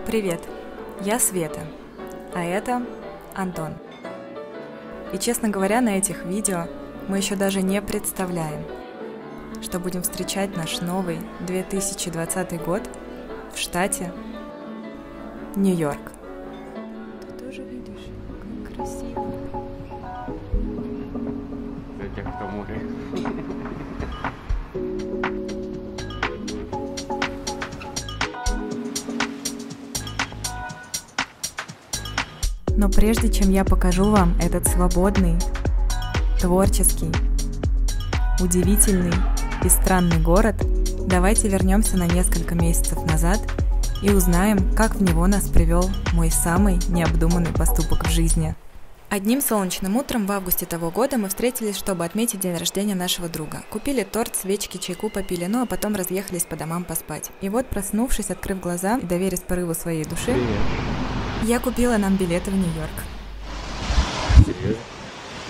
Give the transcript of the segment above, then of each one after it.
Привет, я Света, а это Антон. И честно говоря, на этих видео мы еще даже не представляем, что будем встречать наш новый 2020 год в штате Нью-Йорк. Ты тоже видишь, как красиво. Для тех, кто море. Но прежде чем я покажу вам этот свободный, творческий, удивительный и странный город, давайте вернемся на несколько месяцев назад и узнаем, как в него нас привел мой самый необдуманный поступок в жизни. Одним солнечным утром в августе того года мы встретились, чтобы отметить день рождения нашего друга. Купили торт, свечки, чайку попили, ну а потом разъехались по домам поспать. И вот, проснувшись, открыв глаза и доверясь порыву своей души, я купила нам билеты в Нью-Йорк. Серьезно?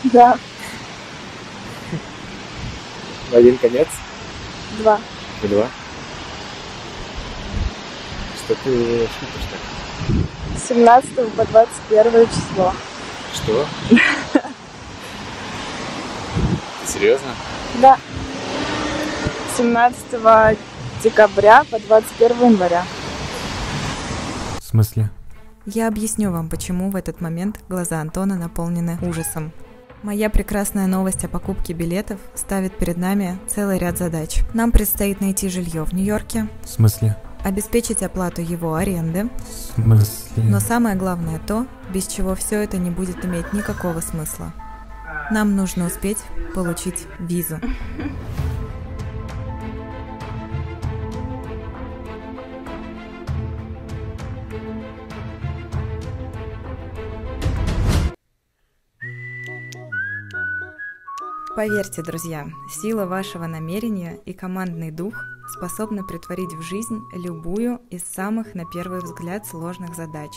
Да. В один конец? 2. В 2? Что ты шутишь так? С 17 по 21 число. Что? Ты серьезно? Да. 17 декабря по 21 января. В смысле? Я объясню вам, почему в этот момент глаза Антона наполнены ужасом. Моя прекрасная новость о покупке билетов ставит перед нами целый ряд задач. Нам предстоит найти жилье в Нью-Йорке, В смысле? обеспечить оплату его аренды, В смысле? но самое главное то, без чего все это не будет иметь никакого смысла. Нам нужно успеть получить визу. Поверьте, друзья, сила вашего намерения и командный дух способны претворить в жизнь любую из самых, на первый взгляд, сложных задач.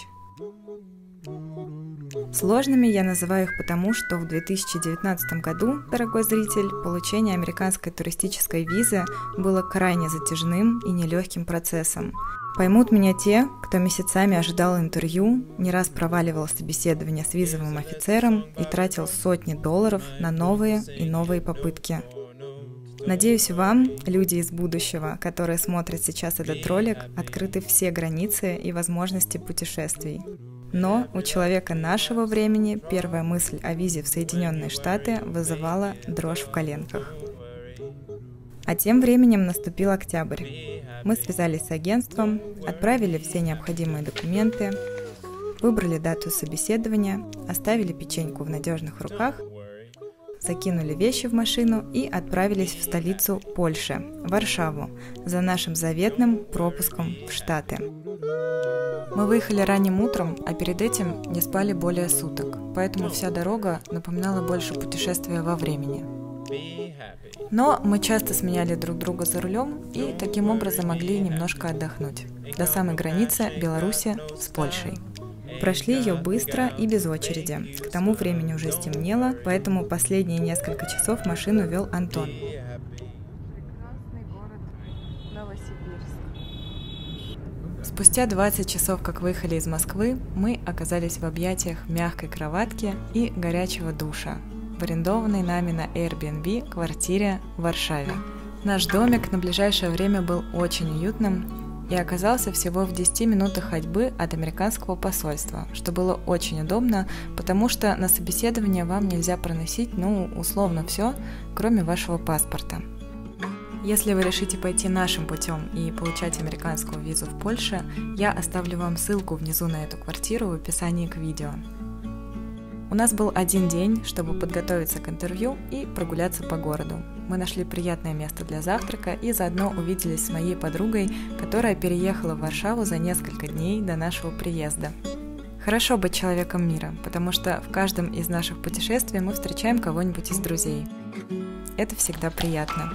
Сложными я называю их потому, что в 2019 году, дорогой зритель, получение американской туристической визы было крайне затяжным и нелегким процессом. Поймут меня те, кто месяцами ожидал интервью, не раз проваливал собеседование с визовым офицером и тратил сотни долларов на новые и новые попытки. Надеюсь, вам, люди из будущего, которые смотрят сейчас этот ролик, открыты все границы и возможности путешествий. Но у человека нашего времени первая мысль о визе в Соединенные Штаты вызывала дрожь в коленках. А тем временем наступил октябрь. Мы связались с агентством, отправили все необходимые документы, выбрали дату собеседования, оставили печеньку в надежных руках, закинули вещи в машину и отправились в столицу Польши, Варшаву, за нашим заветным пропуском в Штаты. Мы выехали ранним утром, а перед этим не спали более суток, поэтому вся дорога напоминала больше путешествия во времени. Но мы часто сменяли друг друга за рулем и таким образом могли немножко отдохнуть до самой границы Беларуси с Польшей. Прошли ее быстро и без очереди. К тому времени уже стемнело, поэтому последние несколько часов машину вел Антон. Спустя 20 часов, как выехали из Москвы, мы оказались в объятиях мягкой кроватки и горячего душа в арендованной нами на Airbnb квартире в Варшаве. Наш домик на ближайшее время был очень уютным и оказался всего в 10 минутах ходьбы от американского посольства, что было очень удобно, потому что на собеседование вам нельзя проносить, условно все, кроме вашего паспорта. Если вы решите пойти нашим путем и получать американскую визу в Польше, я оставлю вам ссылку внизу на эту квартиру в описании к видео. У нас был один день, чтобы подготовиться к интервью и прогуляться по городу. Мы нашли приятное место для завтрака и заодно увиделись с моей подругой, которая переехала в Варшаву за несколько дней до нашего приезда. Хорошо быть человеком мира, потому что в каждом из наших путешествий мы встречаем кого-нибудь из друзей. Это всегда приятно.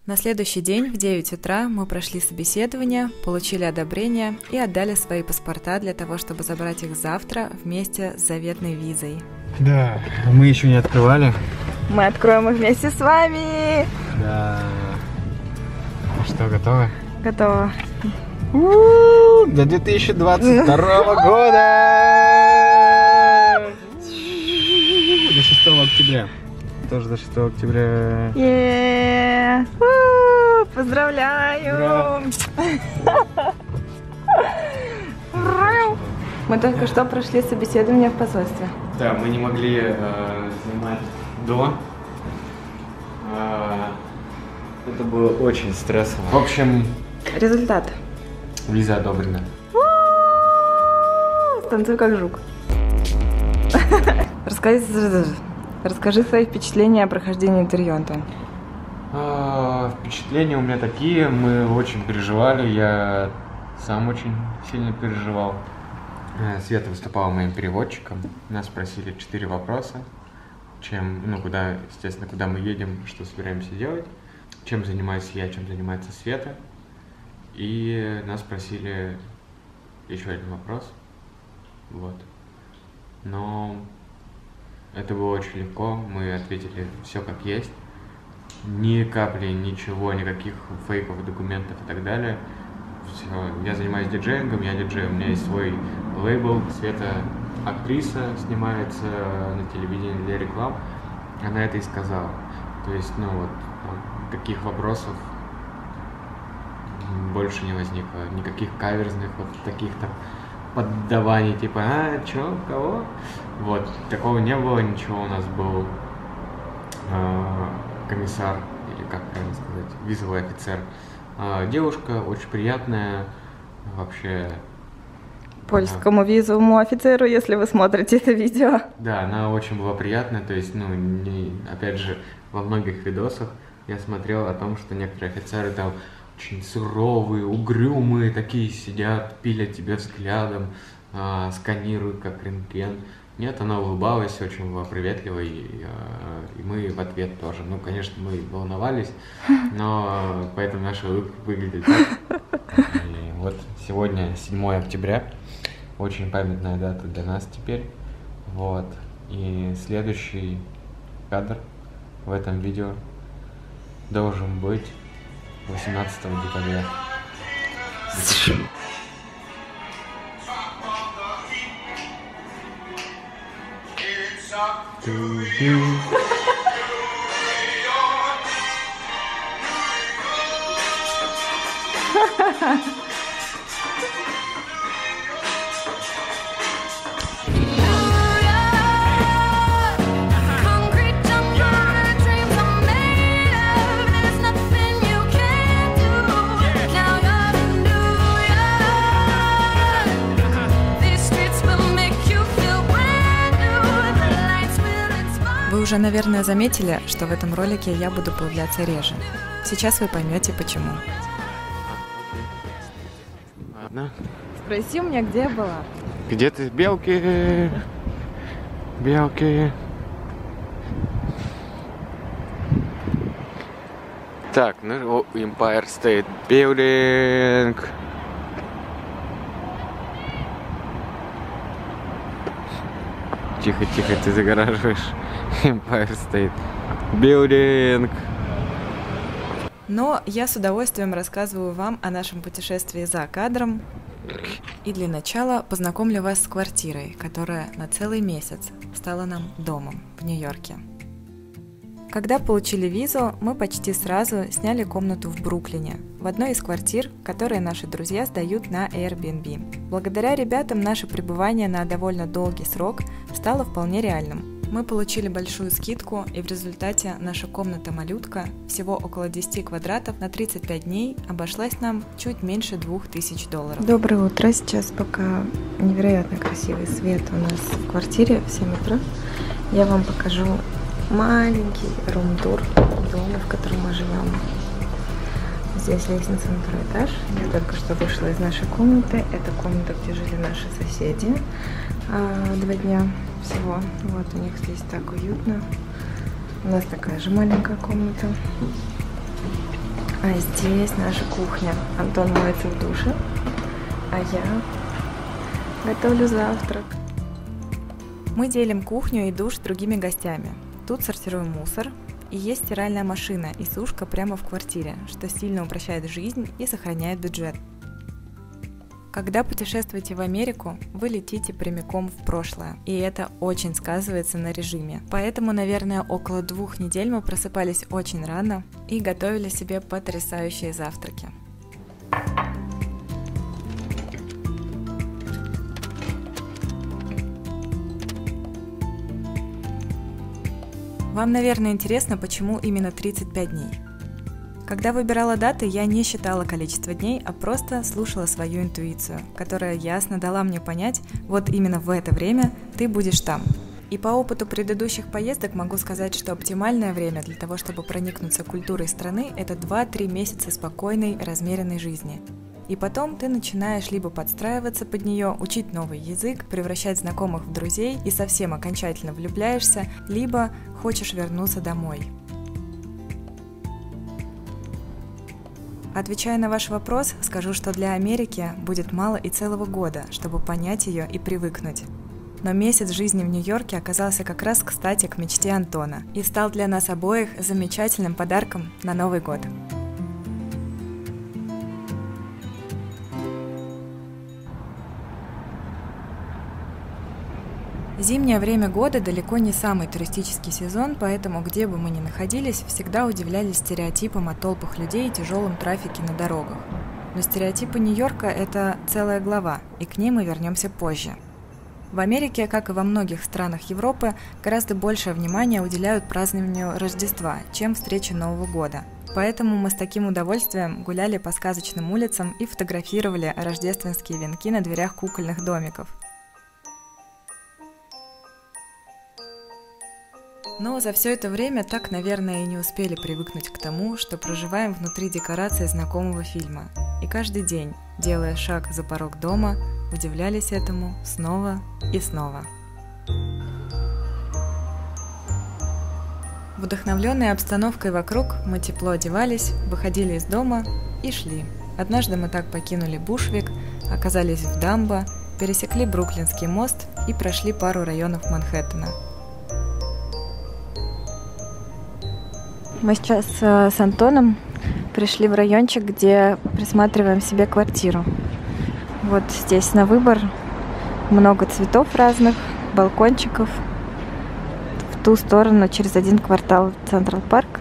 На следующий день в 9 утра мы прошли собеседование, получили одобрение и отдали свои паспорта для того, чтобы забрать их завтра вместе с заветной визой. Да, мы еще не открывали. Мы откроем их вместе с вами. Да. Ну что, готовы? Готово. До 2022 года! До 6 октября. Тоже до 6 октября. Поздравляю! Мы только что прошли собеседование в посольстве. Да, мы не могли снимать до. Это было очень стрессово. В общем, Результат. виза одобрена. Танцуй как жук. Расскажи свои впечатления о прохождении интервью, Антон. Впечатления у меня такие, мы очень переживали, я сам очень сильно переживал. Света выступала моим переводчиком, нас спросили 4 вопроса, естественно, куда мы едем, что собираемся делать, чем занимаюсь я, чем занимается Света, и нас спросили еще один вопрос, вот. Но это было очень легко, мы ответили все как есть. Ни капли, ничего, никаких фейков, документов и так далее. Все. Я занимаюсь диджеингом, я диджей, у меня есть свой лейбл. Света актриса, снимается на телевидении для реклам. Она это и сказала. То есть, каких вопросов больше не возникло. Никаких каверзных, таких-то поддаваний, типа, чё, кого? Вот, такого не было, ничего. У нас был комиссар, или как правильно сказать, визовый офицер. Девушка очень приятная, вообще. Польскому визовому офицеру, если вы смотрите это видео. Да, она очень была приятная, то есть, опять же, во многих видосах я смотрел о том, что некоторые офицеры там очень суровые, угрюмые, такие сидят, пилят тебе взглядом, сканируют как рентген. Нет, она улыбалась, очень была приветливой, и мы в ответ тоже. Конечно, мы волновались, но поэтому наши улыбки выглядели так. И вот сегодня 7 октября, очень памятная дата для нас теперь. Вот. И следующий кадр в этом видео должен быть 18 декабря. Вы уже, наверное, заметили, что в этом ролике я буду появляться реже. Сейчас вы поймете, почему. Ладно. Спроси у меня, где я была. Где ты, белки? Белки. Так, Empire State Building. Тихо, тихо, ты загораживаешь. Empire State Building. Но я с удовольствием рассказываю вам о нашем путешествии за кадром. И для начала познакомлю вас с квартирой, которая на целый месяц стала нам домом в Нью-Йорке. Когда получили визу, мы почти сразу сняли комнату в Бруклине, в одной из квартир, которые наши друзья сдают на Airbnb. Благодаря ребятам наше пребывание на довольно долгий срок стало вполне реальным. Мы получили большую скидку, и в результате наша комната-малютка, всего около 10 квадратов на 35 дней, обошлась нам чуть меньше $2000. Доброе утро. Сейчас пока невероятно красивый свет у нас в квартире в 7 утра. Я вам покажу маленький рум-тур дома, в котором мы живем. Здесь лестница на 2-й этаж. Я только что вышла из нашей комнаты. Это комната, где жили наши соседи 2 дня всего. Вот у них здесь так уютно. У нас такая же маленькая комната. А здесь наша кухня. Антон моется в душе, а я готовлю завтрак. Мы делим кухню и душ с другими гостями. Тут сортируем мусор, и есть стиральная машина и сушка прямо в квартире, что сильно упрощает жизнь и сохраняет бюджет. Когда путешествуете в Америку, вы летите прямиком в прошлое, и это очень сказывается на режиме. Поэтому, наверное, около 2 недель мы просыпались очень рано и готовили себе потрясающие завтраки. Вам, наверное, интересно, почему именно 35 дней. Когда выбирала даты, я не считала количество дней, а просто слушала свою интуицию, которая ясно дала мне понять, вот именно в это время ты будешь там. И по опыту предыдущих поездок могу сказать, что оптимальное время для того, чтобы проникнуться культурой страны, это 2-3 месяца спокойной, размеренной жизни. И потом ты начинаешь либо подстраиваться под нее, учить новый язык, превращать знакомых в друзей и совсем окончательно влюбляешься, либо хочешь вернуться домой. Отвечая на ваш вопрос, скажу, что для Америки будет мало и целого года, чтобы понять ее и привыкнуть. Но месяц жизни в Нью-Йорке оказался как раз кстати к мечте Антона и стал для нас обоих замечательным подарком на Новый год. Зимнее время года далеко не самый туристический сезон, поэтому где бы мы ни находились, всегда удивлялись стереотипам о толпах людей и тяжелом трафике на дорогах. Но стереотипы Нью-Йорка – это целая глава, и к ней мы вернемся позже. В Америке, как и во многих странах Европы, гораздо большее внимание уделяют празднованию Рождества, чем встрече Нового года. Поэтому мы с таким удовольствием гуляли по сказочным улицам и фотографировали рождественские венки на дверях кукольных домиков. Но за все это время так, наверное, и не успели привыкнуть к тому, что проживаем внутри декорации знакомого фильма. И каждый день, делая шаг за порог дома, удивлялись этому снова и снова. Вдохновленные обстановкой вокруг, мы тепло одевались, выходили из дома и шли. Однажды мы так покинули Бушвик, оказались в Дамбо, пересекли Бруклинский мост и прошли пару районов Манхэттена. Мы сейчас с Антоном пришли в райончик, где присматриваем себе квартиру. Вот здесь на выбор много цветов разных, балкончиков. В ту сторону, через один квартал, Централ Парк.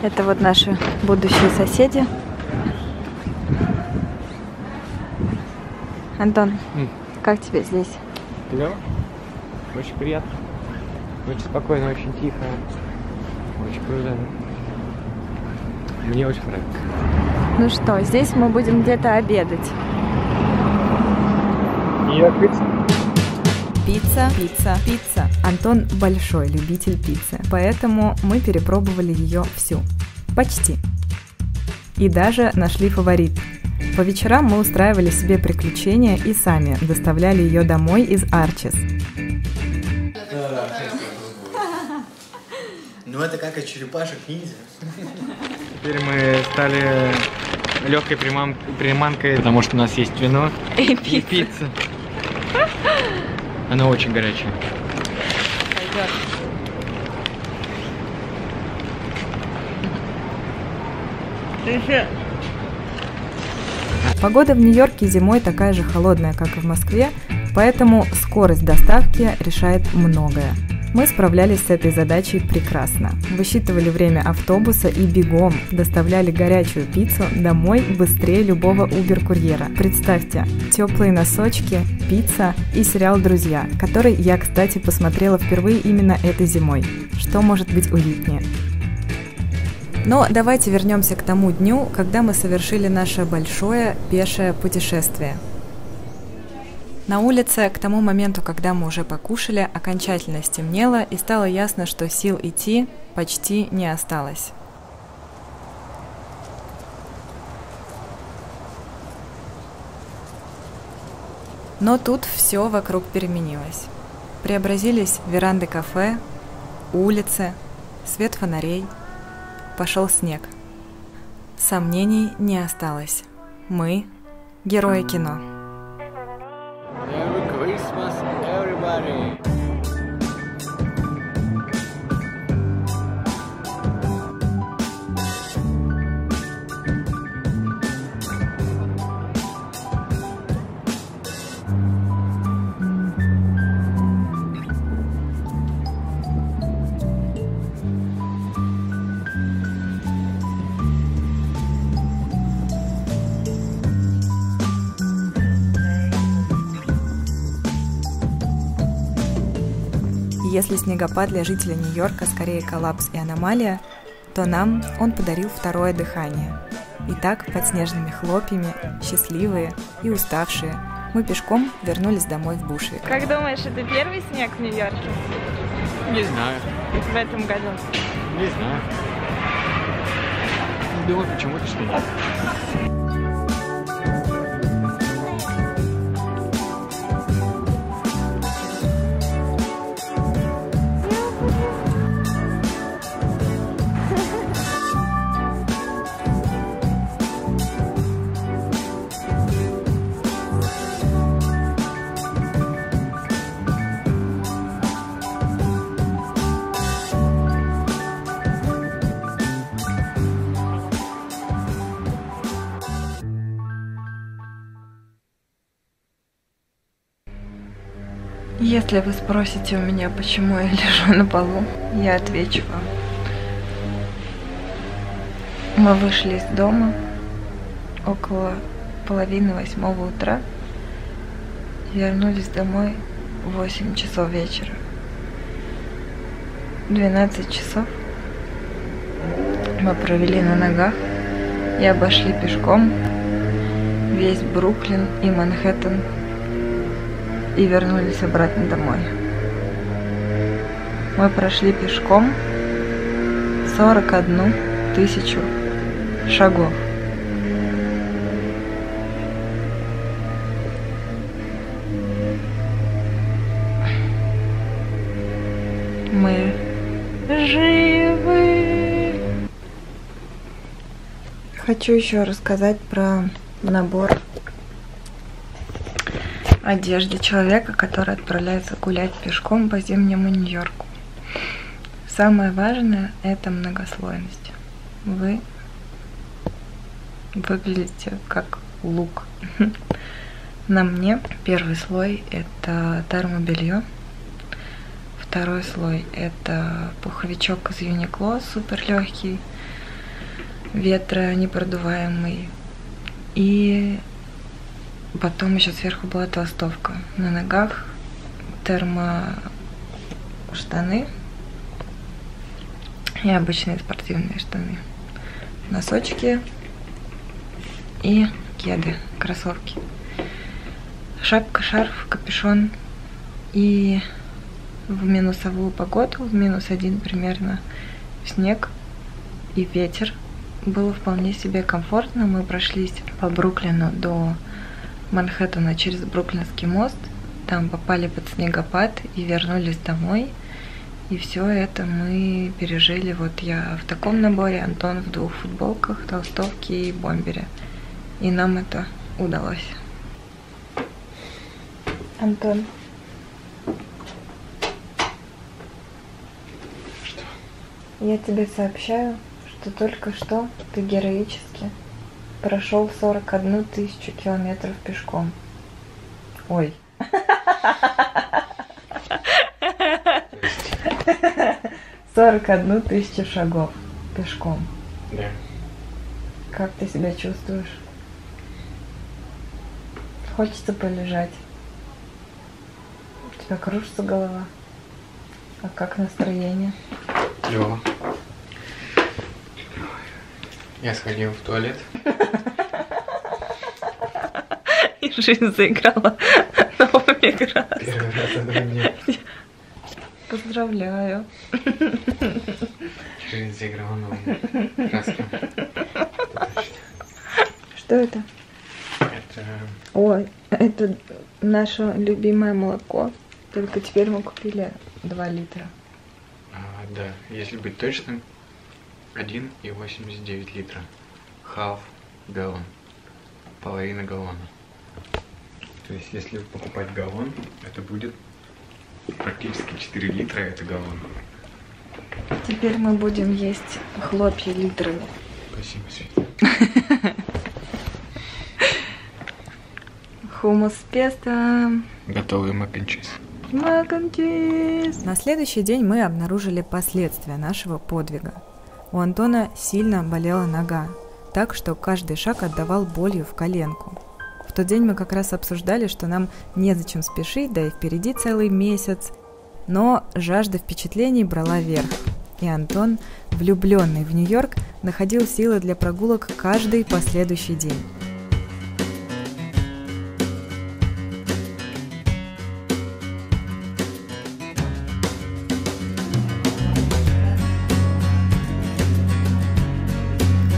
Это вот наши будущие соседи. Антон, как тебе здесь? Клево. Очень приятно. Очень спокойно, очень тихо. Очень круто. Мне очень нравится. Ну что, здесь мы будем где-то обедать. Пицца, пицца, пицца. Антон большой любитель пиццы, поэтому мы перепробовали ее всю. Почти. И даже нашли фаворит. По вечерам мы устраивали себе приключения и сами доставляли ее домой из Арчис. Ну это как от черепашек-ниндзя. Теперь мы стали легкой приманкой, потому что у нас есть вино и пицца. Она очень горячая. Пойдет. Погода в Нью-Йорке зимой такая же холодная, как и в Москве, поэтому скорость доставки решает многое. Мы справлялись с этой задачей прекрасно. Высчитывали время автобуса и бегом доставляли горячую пиццу домой быстрее любого Uber-курьера. Представьте, теплые носочки, пицца и сериал «Друзья», который я, кстати, посмотрела впервые именно этой зимой. Что может быть уютнее? Но давайте вернемся к тому дню, когда мы совершили наше большое пешее путешествие. На улице, к тому моменту, когда мы уже покушали, окончательно стемнело и стало ясно, что сил идти почти не осталось. Но тут все вокруг переменилось. Преобразились веранды кафе, улицы, свет фонарей. Пошел снег. Сомнений не осталось. Мы Герои кино. Merry Christmas, everybody! Если снегопад для жителей Нью-Йорка скорее коллапс и аномалия, то нам он подарил второе дыхание. И так, под снежными хлопьями, счастливые и уставшие, мы пешком вернулись домой в Бушвик. Как думаешь, это первый снег в Нью-Йорке Не знаю, в этом году? не знаю. Думаю, почему-то что нет. Если вы спросите у меня, почему я лежу на полу, я отвечу вам. Мы вышли из дома около 7:30 утра и вернулись домой в 8 часов вечера. 12 часов мы провели на ногах и обошли пешком весь Бруклин и Манхэттен и вернулись обратно домой. Мы прошли пешком 41 тысячу шагов. Мы живы. Хочу еще рассказать про набор одежды человека, который отправляется гулять пешком по зимнему Нью-Йорку. Самое важное – это многослойность. Вы выглядите как лук. На мне первый слой – это термобелье. Второй слой – это пуховичок из Uniqlo, супер легкий, ветронепродуваемый. И потом еще сверху была толстовка. На ногах термоштаны и обычные спортивные штаны. Носочки и кеды, кроссовки. Шапка, шарф, капюшон. И в минусовую погоду, в -1 примерно, снег и ветер. Было вполне себе комфортно. Мы прошлись по Бруклину до Манхэттена через Бруклинский мост, там попали под снегопад и вернулись домой. И все это мы пережили. Вот я в таком наборе, Антон в 2 футболках, толстовке и бомбере. И нам это удалось. Антон. Что? Я тебе сообщаю, что только что ты героически прошел 41 тысячу километров пешком. Ой. 41 тысячу шагов пешком. Да. Как ты себя чувствуешь? Хочется полежать. У тебя кружится голова. А как настроение? Клево. Я сходил в туалет. И жизнь заиграла новыми красками. Первый раз за 2 дня. Поздравляю. Жизнь заиграла новыми красками. Что это? Это... Ой, это наше любимое молоко. Только теперь мы купили 2 литра. да, если быть точным, 1,89 литра. Half gallon. Половина галлона. То есть, если покупать галлон, это будет практически 4 литра, это галлон. Теперь мы будем есть хлопья литрами. Спасибо, Света. Хумус с песто. Готовый мак-н-чиз. Мак-н-чиз. На следующий день мы обнаружили последствия нашего подвига. У Антона сильно болела нога, так что каждый шаг отдавал болью в коленку. В тот день мы как раз обсуждали, что нам незачем спешить, да и впереди целый месяц. Но жажда впечатлений брала верх, и Антон, влюбленный в Нью-Йорк, находил силы для прогулок каждый последующий день.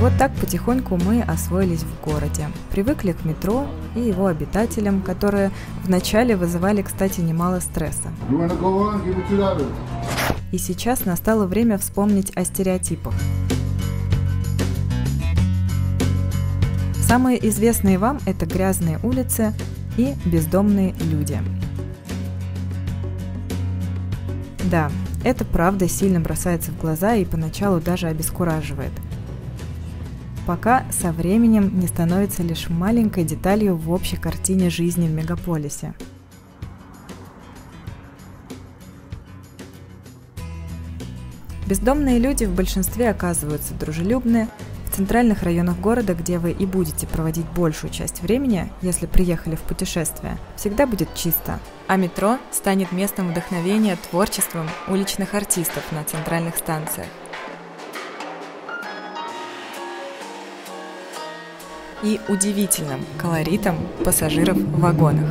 Вот так потихоньку мы освоились в городе, привыкли к метро и его обитателям, которые вначале вызывали, кстати, немало стресса. И сейчас настало время вспомнить о стереотипах. Самые известные вам – это грязные улицы и бездомные люди. Да, это правда сильно бросается в глаза и поначалу даже обескураживает. Пока со временем не становится лишь маленькой деталью в общей картине жизни в мегаполисе. Бездомные люди в большинстве оказываются дружелюбны. В центральных районах города, где вы и будете проводить большую часть времени, если приехали в путешествие, всегда будет чисто. А метро станет местом вдохновения творчеством уличных артистов на центральных станциях. И удивительным колоритом пассажиров в вагонах.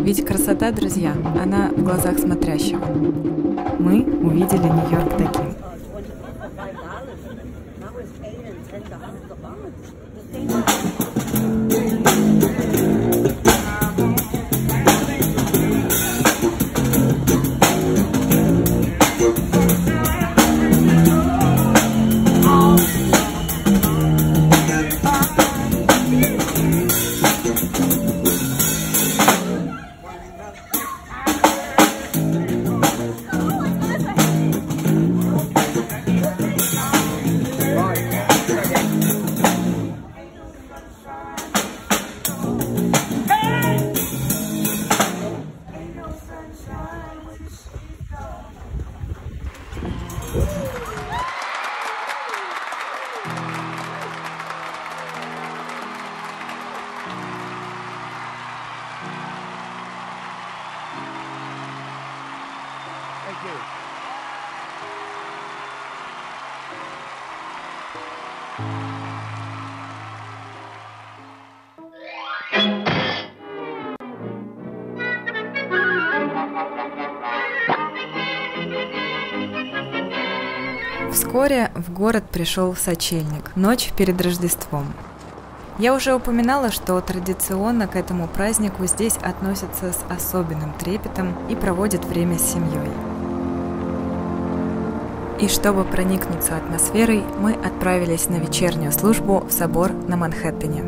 Ведь красота, друзья, она в глазах смотрящего. Мы увидели Нью-Йорк таким. Вскоре в город пришел сочельник, ночь перед Рождеством. Я уже упоминала, что традиционно к этому празднику здесь относятся с особенным трепетом и проводят время с семьей. И чтобы проникнуться атмосферой, мы отправились на вечернюю службу в собор на Манхэттене.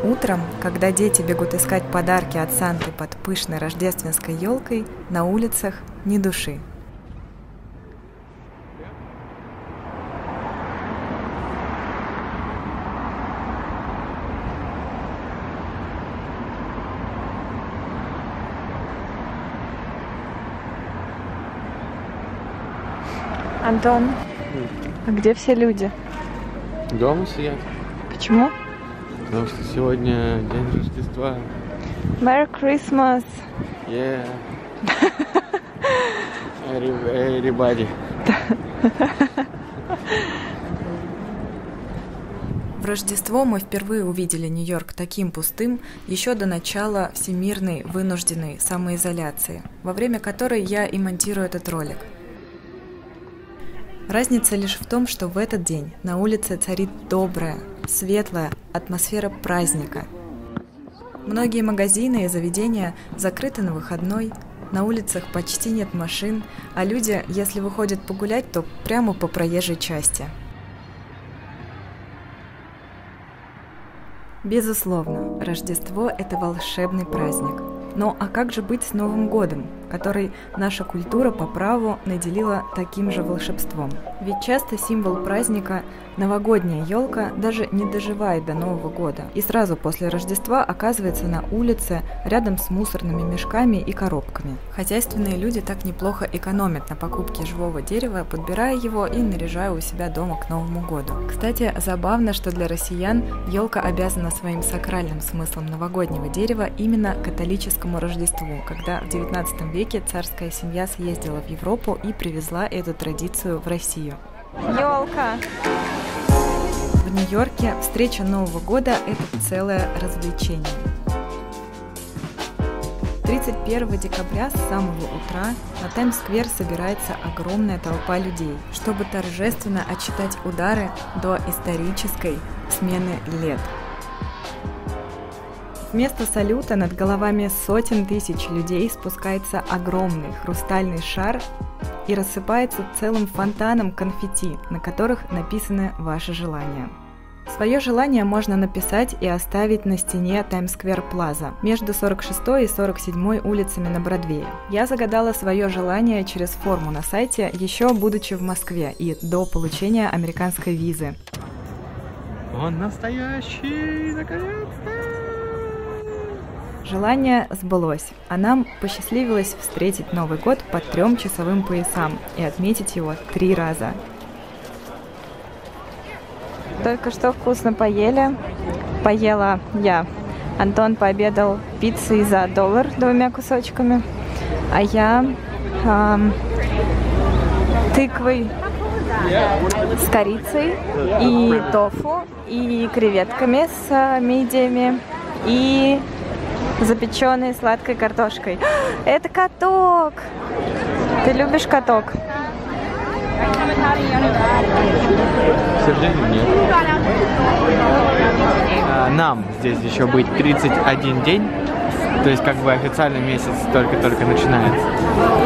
Утром, когда дети бегут искать подарки от Санты под пышной рождественской елкой, на улицах ни души. Антон, а где все люди? Дома сидят. Почему? Потому что сегодня день Рождества. Merry Christmas! Yeah. Everybody. В Рождество мы впервые увидели Нью-Йорк таким пустым еще до начала всемирной вынужденной самоизоляции, во время которой я и монтирую этот ролик. Разница лишь в том, что в этот день на улице царит добрая, светлая атмосфера праздника. Многие магазины и заведения закрыты на выходной, на улицах почти нет машин, а люди, если выходят погулять, то прямо по проезжей части. Безусловно, Рождество – это волшебный праздник. Но а как же быть с Новым годом, который наша культура по праву наделила таким же волшебством? Ведь часто символ праздника – новогодняя елка даже не доживает до Нового года и сразу после Рождества оказывается на улице рядом с мусорными мешками и коробками. Хозяйственные люди так неплохо экономят на покупке живого дерева, подбирая его и наряжая у себя дома к Новому году. Кстати, забавно, что для россиян елка обязана своим сакральным смыслом новогоднего дерева именно католическому Рождеству, когда в XIX веке царская семья съездила в Европу и привезла эту традицию в Россию. Елка! В Нью-Йорке встреча Нового года – это целое развлечение. 31 декабря с самого утра на Таймс-сквер собирается огромная толпа людей, чтобы торжественно отсчитать удары до исторической смены лет. Вместо салюта над головами сотен тысяч людей спускается огромный хрустальный шар и рассыпается целым фонтаном конфетти, на которых написаны ваши желания. Свое желание можно написать и оставить на стене Таймс-сквер Плаза между 46 и 47 улицами на Бродвее. Я загадала свое желание через форму на сайте, еще будучи в Москве и до получения американской визы. Он настоящий, наконец-то! Желание сбылось, а нам посчастливилось встретить Новый год по 3-часовым поясам и отметить его 3 раза. Только что вкусно поели. Поела я. Антон пообедал пиццей за $1 2 кусочками, а я тыквой с корицей и тофу, и креветками с мидиями, и запеченной сладкой картошкой. Это каток! Ты любишь каток? К сожалению, нет. Нам здесь еще быть 31 день, то есть как бы официальный месяц только-только начинается.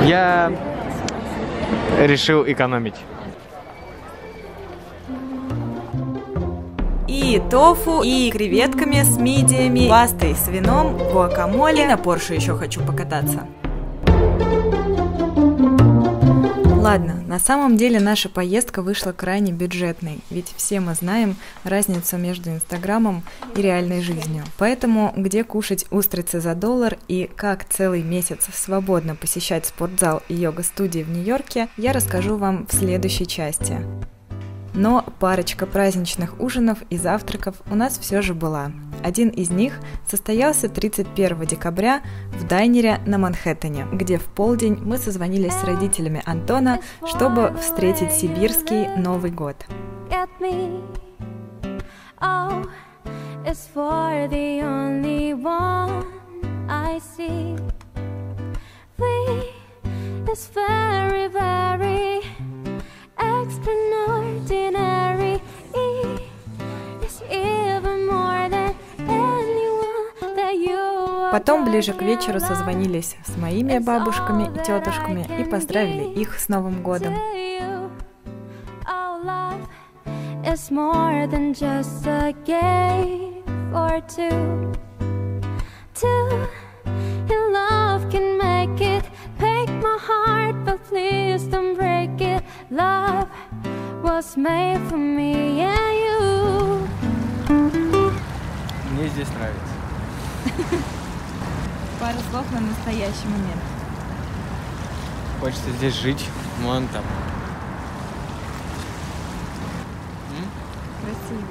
Я решил экономить. И тофу, и креветками с мидиями, пастой с вином, гуакамоле. И на Порше еще хочу покататься. Ладно, на самом деле наша поездка вышла крайне бюджетной, ведь все мы знаем разницу между Инстаграмом и реальной жизнью. Поэтому где кушать устрицы за $1 и как целый месяц свободно посещать спортзал и йога-студии в Нью-Йорке, я расскажу вам в следующей части. Но парочка праздничных ужинов и завтраков у нас все же была. Один из них состоялся 31 декабря в дайнере на Манхэттене, где в полдень мы созвонились с родителями Антона, чтобы встретить сибирский Новый год. Потом ближе к вечеру созвонились с моими бабушками и тетушками и поздравили их с Новым годом. for two. Two in love can make it. Break my heart, but please don't break it. Love was made for me and you. Мне здесь нравится. Пару слов на настоящий момент. Хочется здесь жить. Вон там. Красиво.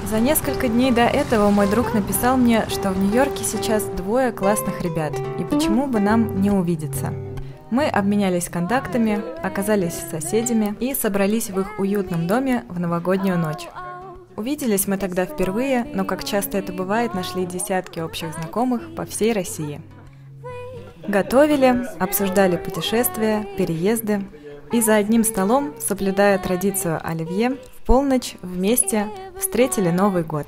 За несколько дней до этого мой друг написал мне, что в Нью-Йорке сейчас 2 классных ребят, и почему бы нам не увидеться. Мы обменялись контактами, оказались соседями и собрались в их уютном доме в новогоднюю ночь. Увиделись мы тогда впервые, но, как часто это бывает, нашли десятки общих знакомых по всей России. Готовили, обсуждали путешествия, переезды и за одним столом, соблюдая традицию оливье, в полночь вместе встретили Новый год.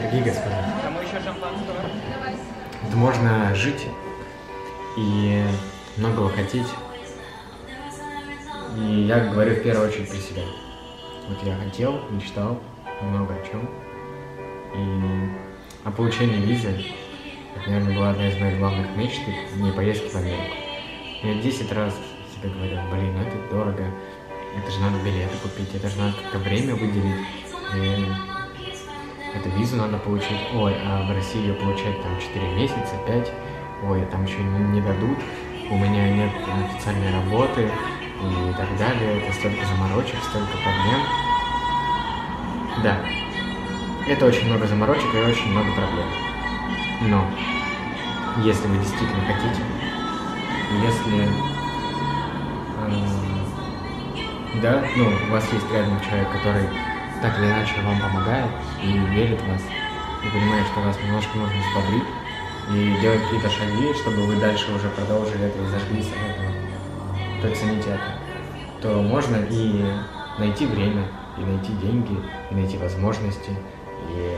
Дорогие господа, это можно жить и многого хотеть. И я говорю в первую очередь про себя. Вот я хотел, мечтал много о чем. И о получении визы, это, наверное, была одна из моих главных мечт, не поездки в Америку. Я 10 раз себе говорил, блин, ну это дорого, это же надо билеты купить, это же надо как-то время выделить. И эту визу надо получить, ой, а в России ее получать там 4 месяца, 5, ой, там еще не дадут, у меня нет официальной работы и так далее, это столько заморочек, столько проблем. Да, это очень много заморочек и очень много проблем. Но если вы действительно хотите, если да, ну, у вас есть рядом человек, который так или иначе вам помогает и верит в вас, и понимает, что вас немножко нужно взбодрить и делать какие-то шаги, чтобы вы дальше уже продолжили это и зажглись этого, то цените это, то можно и найти время, и найти деньги, и найти возможности, и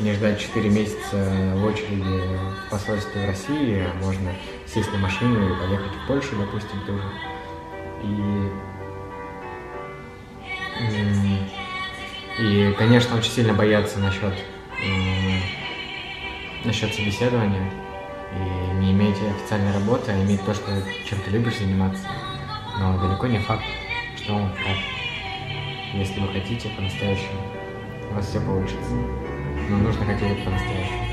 не ждать 4 месяца в очереди в посольстве в России, а можно сесть на машину и поехать в Польшу, допустим, тоже. И, конечно, очень сильно бояться насчет собеседования и не иметь официальной работы, а иметь то, чем ты любишь заниматься. Но далеко не факт, что он так. Если вы хотите по-настоящему, у вас все получится. Но нужно хотеть это по-настоящему.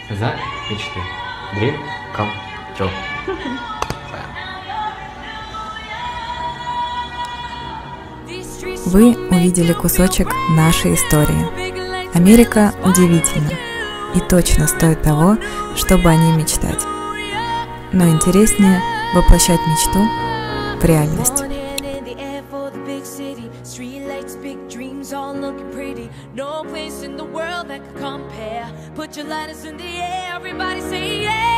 За мечты. Dream come true. Вы увидели кусочек нашей истории. Америка удивительна и точно стоит того, чтобы о ней мечтать. Но интереснее воплощать мечту в реальность. No place in the world that could compare. Put your lighters in the air, everybody say yeah.